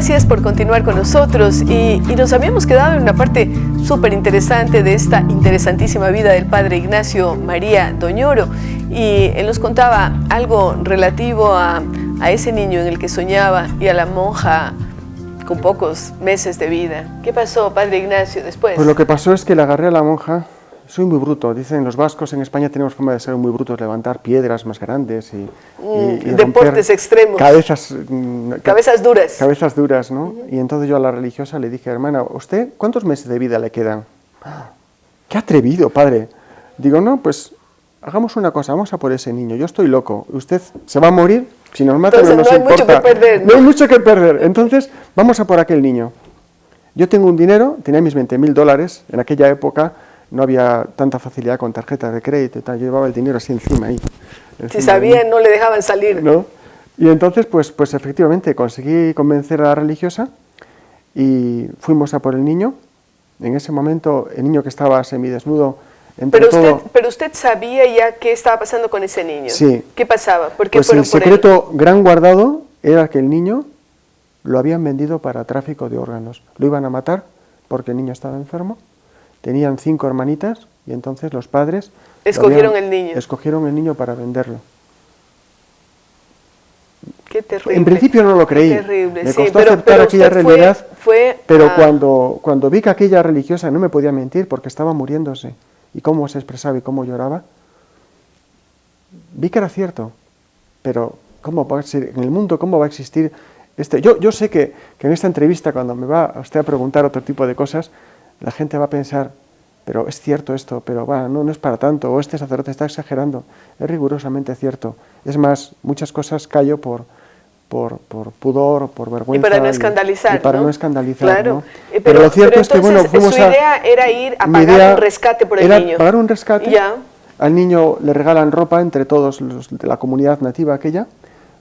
gracias por continuar con nosotros y nos habíamos quedado en una parte súper interesante de esta interesantísima vida del padre Ignacio María Doñoro, y él nos contaba algo relativo a ese niño en el que soñaba y a la monja con pocos meses de vida. ¿Qué pasó, padre Ignacio, después? Pues lo que pasó es que le agarré a la monja. Soy muy bruto, dicen los vascos, en España tenemos forma de ser muy brutos, levantar piedras más grandes y deportes extremos. Cabezas duras. Cabezas duras, ¿no? Y entonces yo a la religiosa le dije, hermana, ¿usted cuántos meses de vida le quedan? ¡Qué atrevido, padre! Digo, no, pues hagamos una cosa, vamos a por ese niño, yo estoy loco, usted se va a morir, si nos mata no nos importa. No hay mucho que perder, ¿no? No hay mucho que perder, entonces vamos a por aquel niño. Yo tengo un dinero, tenía mis $20.000, en aquella época no había tanta facilidad con tarjetas de crédito y tal, yo llevaba el dinero así encima ahí. Si sabían, no le dejaban salir. ¿No? Y entonces, pues efectivamente, conseguí convencer a la religiosa y fuimos a por el niño. En ese momento, el niño que estaba semidesnudo... Pero usted sabía ya qué estaba pasando con ese niño. Sí. ¿Qué pasaba? ¿Por qué pues fueron el secreto gran guardado era que el niño lo habían vendido para tráfico de órganos. Lo iban a matar porque el niño estaba enfermo. Tenían 5 hermanitas y entonces los padres... Escogieron el niño. Escogieron el niño para venderlo. Qué terrible. En principio no lo creí. Qué terrible. Me costó aceptar aquella realidad, pero cuando vi que aquella religiosa no me podía mentir porque estaba muriéndose y cómo se expresaba y cómo lloraba, vi que era cierto. Pero ¿cómo va a ser, en el mundo cómo va a existir este? Yo sé que en esta entrevista, cuando me va a usted a preguntar otro tipo de cosas, la gente va a pensar, pero es cierto esto, pero no es para tanto, o este sacerdote está exagerando. Es rigurosamente cierto. Es más, muchas cosas callo por pudor, por vergüenza. Y para no escandalizar, y para no escandalizar, claro. ¿no? Pero lo cierto es que, bueno, fuimos su idea era ir a pagar un rescate por el niño. Era pagar un rescate. Ya. Al niño le regalan ropa entre todos los de la comunidad nativa aquella,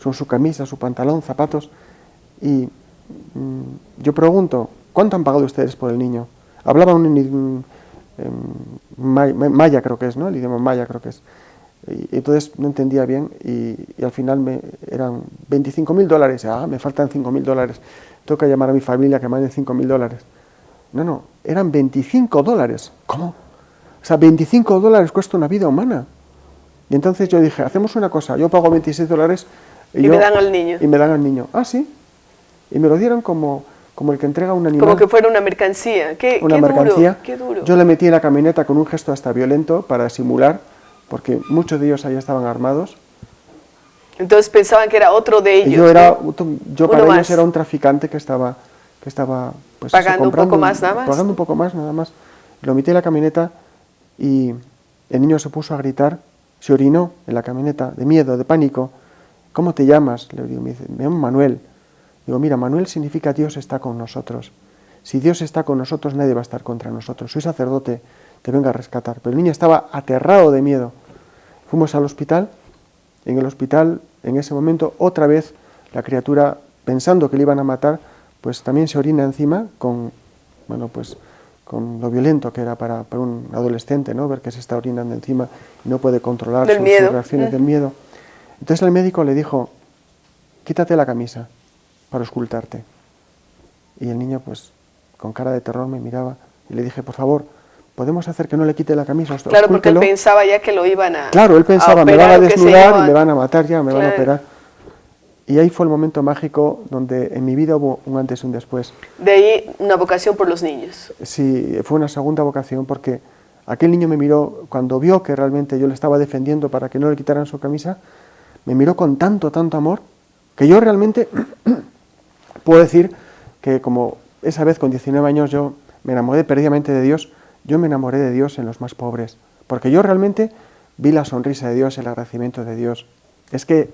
son su camisa, su pantalón, zapatos, y yo pregunto, ¿cuánto han pagado ustedes por el niño? Hablaba maya creo que es, ¿no? El idioma maya creo que es. Y entonces no entendía bien y al final eran $25.000. Me faltan $5.000. Tengo que llamar a mi familia que me den $5.000. No, eran $25. ¿Cómo? O sea, $25 cuesta una vida humana. Y entonces yo dije, hacemos una cosa, yo pago $26 y me dan al niño. Y me dan al niño. Ah, sí. Y me lo dieron como el que entrega un animal. Como que fuera una mercancía. Qué duro. Yo le metí en la camioneta con un gesto hasta violento para simular, porque muchos de ellos allá estaban armados. Entonces pensaban que era otro de ellos. Yo para ellos era un traficante que estaba pues, pagando un poco más nada más. Pagando un poco más nada más. Lo metí en la camioneta y el niño se puso a gritar, se orinó en la camioneta, de miedo, de pánico. ¿Cómo te llamas? Le digo, me dice, me llamo Manuel. Digo, mira, Manuel significa Dios está con nosotros. Si Dios está con nosotros, nadie va a estar contra nosotros. Soy sacerdote, te vengo a rescatar. Pero el niño estaba aterrado de miedo. Fuimos al hospital. En el hospital, en ese momento, otra vez, la criatura, pensando que le iban a matar, pues también se orina encima con lo violento que era para un adolescente, ¿no? Ver que se está orinando encima y no puede controlar sus reacciones del miedo. Entonces el médico le dijo, quítate la camisa para ocultarte. Y el niño, pues, con cara de terror me miraba y le dije, por favor, ¿podemos hacer que no le quite la camisa? Claro, porque él pensaba ya que lo iban a... Claro, él pensaba, me van a desnudar y me van a matar ya, me van a operar. Y ahí fue el momento mágico donde en mi vida hubo un antes y un después. De ahí una vocación por los niños. Sí, fue una segunda vocación porque aquel niño me miró, cuando vio que realmente yo le estaba defendiendo para que no le quitaran su camisa, me miró con tanto amor, que yo realmente puedo decir que como esa vez con 19 años yo me enamoré perdidamente de Dios, yo me enamoré de Dios en los más pobres, porque yo realmente vi la sonrisa de Dios, el agradecimiento de Dios. Es que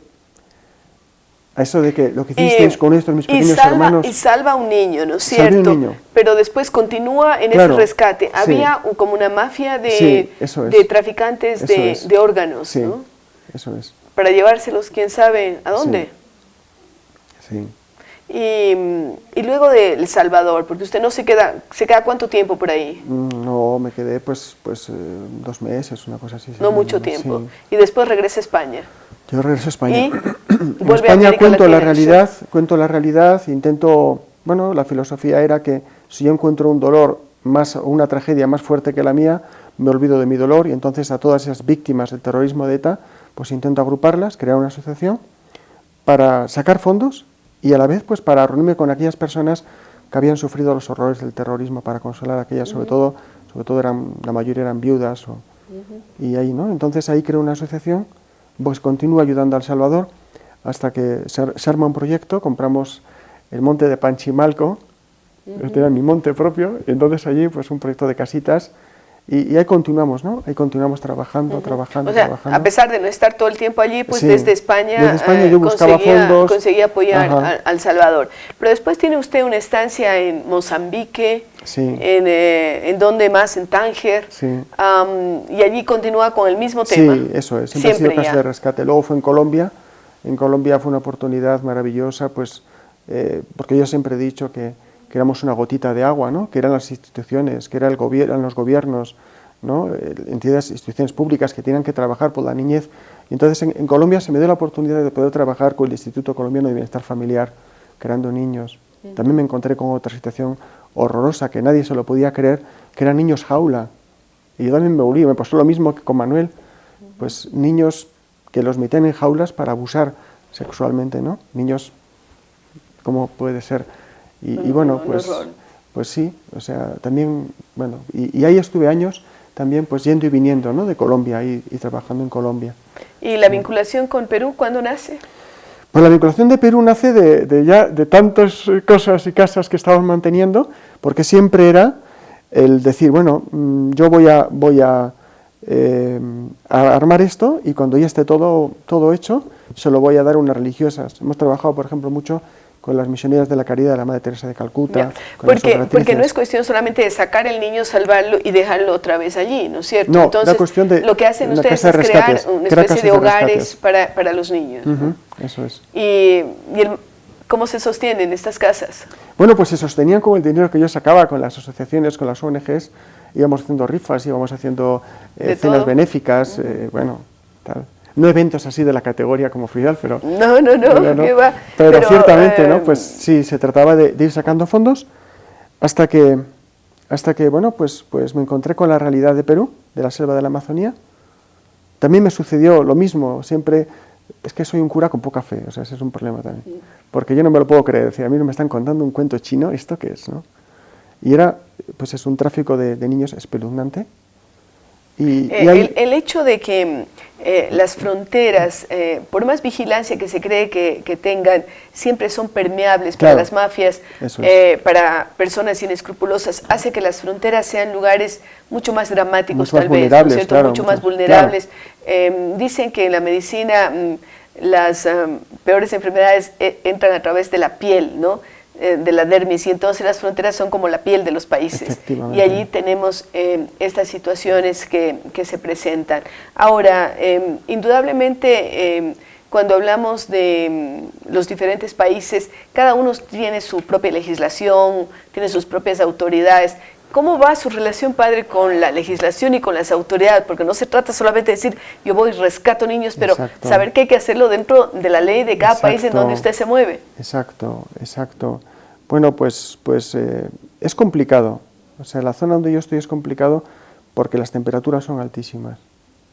a eso de que lo que hicisteis con estos mis pequeños hermanos... Y salva a un niño, ¿no es cierto? Un niño. Pero después continúa en ese rescate. Había como una mafia de traficantes de órganos, sí, ¿no? Eso es. Para llevárselos, quién sabe, ¿a dónde? Sí. Y luego de El Salvador, porque usted no se queda ¿cuánto tiempo por ahí? No, me quedé pues 2 meses, una cosa así. No mucho tiempo. Sí. Y después regresa a España. Yo regreso a España. Y en España cuento la realidad, intento bueno, la filosofía era que si yo encuentro un dolor o una tragedia más fuerte que la mía, me olvido de mi dolor y entonces a todas esas víctimas del terrorismo de ETA, pues intento agruparlas, crear una asociación para sacar fondos y a la vez pues para reunirme con aquellas personas que habían sufrido los horrores del terrorismo, para consolar a aquellas, sobre todo la mayoría eran viudas y ahí, ¿no? Entonces ahí creo una asociación, pues continúo ayudando a El Salvador hasta que se arma un proyecto, compramos el monte de Panchimalco, este era mi monte propio, y entonces allí pues un proyecto de casitas y ahí continuamos, ¿no? Ahí continuamos trabajando. O sea, a pesar de no estar todo el tiempo allí, pues sí, desde España yo buscaba fondos, conseguía apoyar al Salvador. Pero después tiene usted una estancia en Mozambique, sí, en donde más, en Tánger, sí, y allí continúa con el mismo tema. Sí, eso es, siempre ha sido caso de rescate. Luego fue en Colombia fue una oportunidad maravillosa, pues porque yo siempre he dicho que éramos una gotita de agua, ¿no? Que eran las instituciones, que eran los gobiernos, ¿no? Entidades, instituciones públicas que tenían que trabajar por la niñez. Y entonces en Colombia se me dio la oportunidad de poder trabajar con el Instituto Colombiano de Bienestar Familiar, creando niños. También me encontré con otra situación horrorosa que nadie se lo podía creer, que eran niños jaula. Y yo también me pasó lo mismo que con Manuel, pues niños que los metían en jaulas para abusar sexualmente, ¿no? Niños, ¿cómo puede ser? Y bueno, pues sí, o sea, también, bueno, y ahí estuve años también pues yendo y viniendo, ¿no? De Colombia y trabajando en Colombia. ¿Y la vinculación con Perú cuándo nace? Pues la vinculación de Perú nace de tantas cosas y casas que estábamos manteniendo, porque siempre era el decir, bueno, yo voy a armar esto y cuando ya esté todo hecho, se lo voy a dar a unas religiosas. Hemos trabajado, por ejemplo, mucho con las misioneras de la caridad de la Madre Teresa de Calcuta. Porque no es cuestión solamente de sacar el niño, salvarlo y dejarlo otra vez allí, ¿no es cierto? No, entonces, la cuestión de lo que hacen ustedes es crear una especie de hogares para los niños. Eso es. ¿Y cómo se sostienen estas casas? Bueno, pues se sostenían con el dinero que yo sacaba con las asociaciones, con las ONGs, íbamos haciendo rifas, íbamos haciendo cenas benéficas, bueno, tal. No eventos así de la categoría como Fidel, pero... No, ¿qué va? Pero ciertamente, ¿no? Pues sí, se trataba de ir sacando fondos hasta que bueno, pues me encontré con la realidad de Perú, de la selva de la Amazonía. También me sucedió lo mismo, siempre... Es que soy un cura con poca fe, o sea, ese es un problema también. Porque yo no me lo puedo creer, es decir, a mí no me están contando un cuento chino, ¿esto qué es, no? Y era, pues es un tráfico de niños espeluznante. El hecho de que las fronteras, por más vigilancia que se cree que tengan, siempre son permeables para las mafias, para personas inescrupulosas, hace que las fronteras sean lugares mucho más dramáticos, tal vez, ¿no es cierto? Claro, mucho más vulnerables. Dicen que en la medicina las peores enfermedades entran a través de la piel, ¿no? De la dermis, y entonces las fronteras son como la piel de los países y allí tenemos estas situaciones que se presentan. Ahora, indudablemente cuando hablamos de los diferentes países, cada uno tiene su propia legislación, tiene sus propias autoridades. ¿Cómo va su relación, padre, con la legislación y con las autoridades? Porque no se trata solamente de decir, yo voy y rescato niños, pero saber que hay que hacerlo dentro de la ley de cada país en donde usted se mueve. Exacto. Bueno, pues es complicado. O sea, la zona donde yo estoy es complicado porque las temperaturas son altísimas.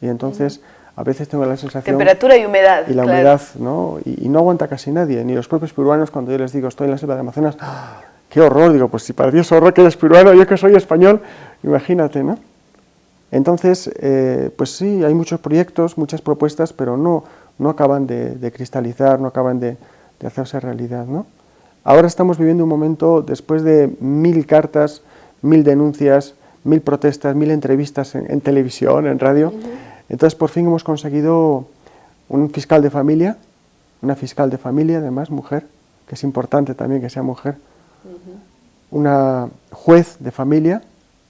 Y entonces, a veces tengo la sensación... Temperatura y humedad. Y la humedad, ¿no? Y no aguanta casi nadie, ni los propios peruanos, cuando yo les digo, estoy en la selva de Amazonas... ¡Ah! ¡Qué horror! Digo, pues si para ti es horror que eres peruano, yo que soy español, imagínate, ¿no? Entonces, pues sí, hay muchos proyectos, muchas propuestas, pero no acaban de cristalizar, no acaban de hacerse realidad, ¿no? Ahora estamos viviendo un momento, después de 1000 cartas, 1000 denuncias, 1000 protestas, 1000 entrevistas en televisión, en radio, entonces por fin hemos conseguido un fiscal de familia, una fiscal de familia, además, mujer, que es importante también que sea mujer, una juez de familia,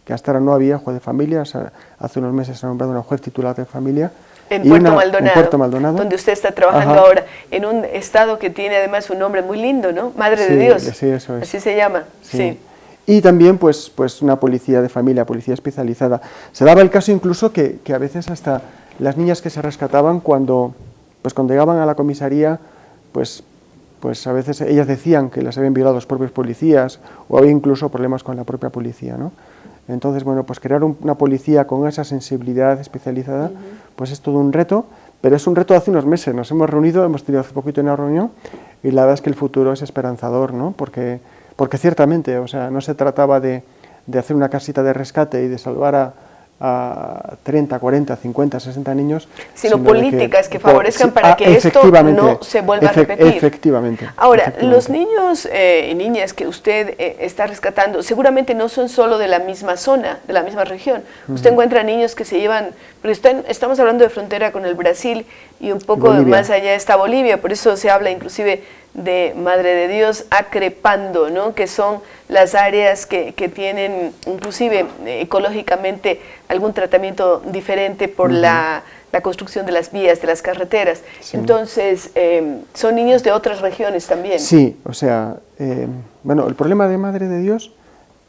que hasta ahora no había juez de familia, o sea, hace unos meses se ha nombrado una juez titular de familia. En Puerto Maldonado, donde usted está trabajando ahora, en un estado que tiene además un nombre muy lindo, ¿no? Madre de Dios, sí, eso es. Así se llama, sí. Y también pues una policía de familia, policía especializada. Se daba el caso incluso que a veces hasta las niñas que se rescataban cuando llegaban a la comisaría, pues pues a veces ellas decían que las habían violado los propios policías, o había incluso problemas con la propia policía, ¿no? Entonces, bueno, pues crear una policía con esa sensibilidad especializada, pues es todo un reto, pero es un reto de hace unos meses. Nos hemos reunido, hemos tenido hace poquito una reunión, y la verdad es que el futuro es esperanzador, ¿no? Porque ciertamente, o sea, no se trataba de hacer una casita de rescate y de salvar a 30, 40, 50, 60 niños, sino políticas que favorezcan para que esto no se vuelva a repetir. Efectivamente. Ahora, los niños y niñas que usted está rescatando seguramente no son solo de la misma zona, de la misma región. Usted encuentra niños que se llevan, porque estamos hablando de frontera con el Brasil y un poco más allá está Bolivia, por eso se habla inclusive de Madre de Dios, Acrepando, ¿no? Que son las áreas que tienen inclusive ecológicamente algún tratamiento diferente por la construcción de las vías, de las carreteras. Sí. Entonces, son niños de otras regiones también. Sí, o sea, bueno, el problema de Madre de Dios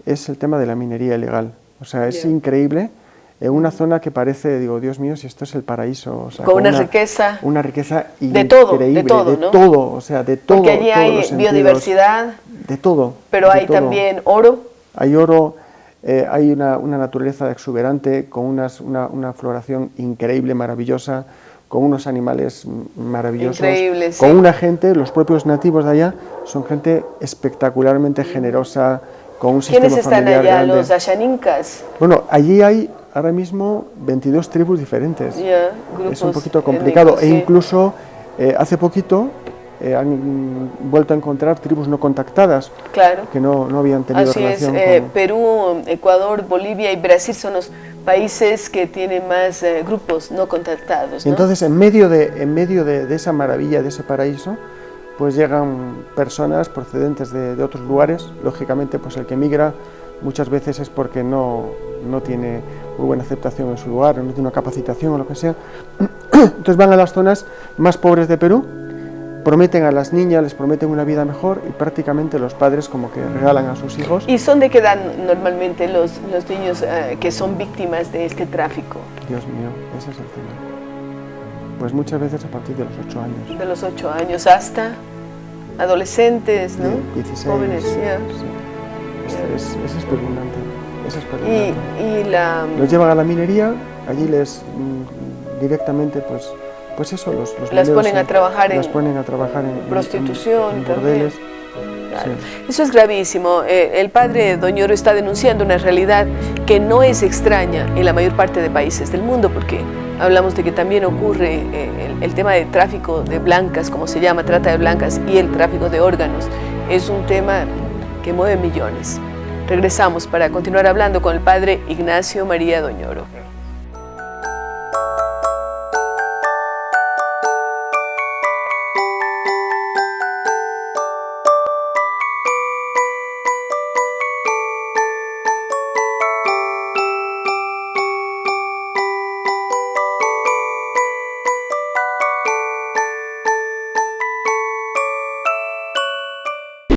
es el tema de la minería ilegal. O sea, es increíble. En una zona que parece, digo, Dios mío, si esto es el paraíso. O sea, con una riqueza. Una riqueza De increíble. todo, ¿no? Todo, o sea, de todo. Porque allí hay biodiversidad. De todo. Pero hay también oro. Hay oro, hay una naturaleza exuberante, con una floración increíble, maravillosa, con unos animales maravillosos. Increíbles, con una gente, los propios nativos de allá, son gente espectacularmente generosa, con un sistema familiar grande. ¿Quiénes están allá? ¿Los Ashanincas? Bueno, allí hay ahora mismo 22 tribus diferentes. Es un poquito complicado. Étnicos, e incluso hace poquito han vuelto a encontrar tribus no contactadas, claro, que no habían tenido relación con... Perú, Ecuador, Bolivia y Brasil son los países que tienen más grupos no contactados, ¿no? Entonces, en medio de esa maravilla, de ese paraíso, pues llegan personas procedentes de otros lugares. Lógicamente, pues el que migra muchas veces es porque no tiene muy buena aceptación en su lugar, no tiene una capacitación o lo que sea. Entonces van a las zonas más pobres de Perú, prometen a las niñas, les prometen una vida mejor, y prácticamente los padres como que regalan a sus hijos. ¿Y son de qué edad normalmente los niños que son víctimas de este tráfico? Dios mío, ese es el tema. Pues muchas veces a partir de los 8 años. De los 8 años hasta adolescentes, ¿no? 16. Jóvenes, sí. Es espeluznante. Es espeluznante. Los llevan a la minería, allí les directamente pues eso, las ponen a trabajar en prostitución, en bordeles. Claro. Sí. Eso es gravísimo. El padre Doñoro está denunciando una realidad que no es extraña en la mayor parte de países del mundo, porque hablamos de que también ocurre el tema de tráfico de blancas, como se llama, trata de blancas, y el tráfico de órganos. Es un tema que mueve millones. Regresamos para continuar hablando con el padre Ignacio María Doñoro.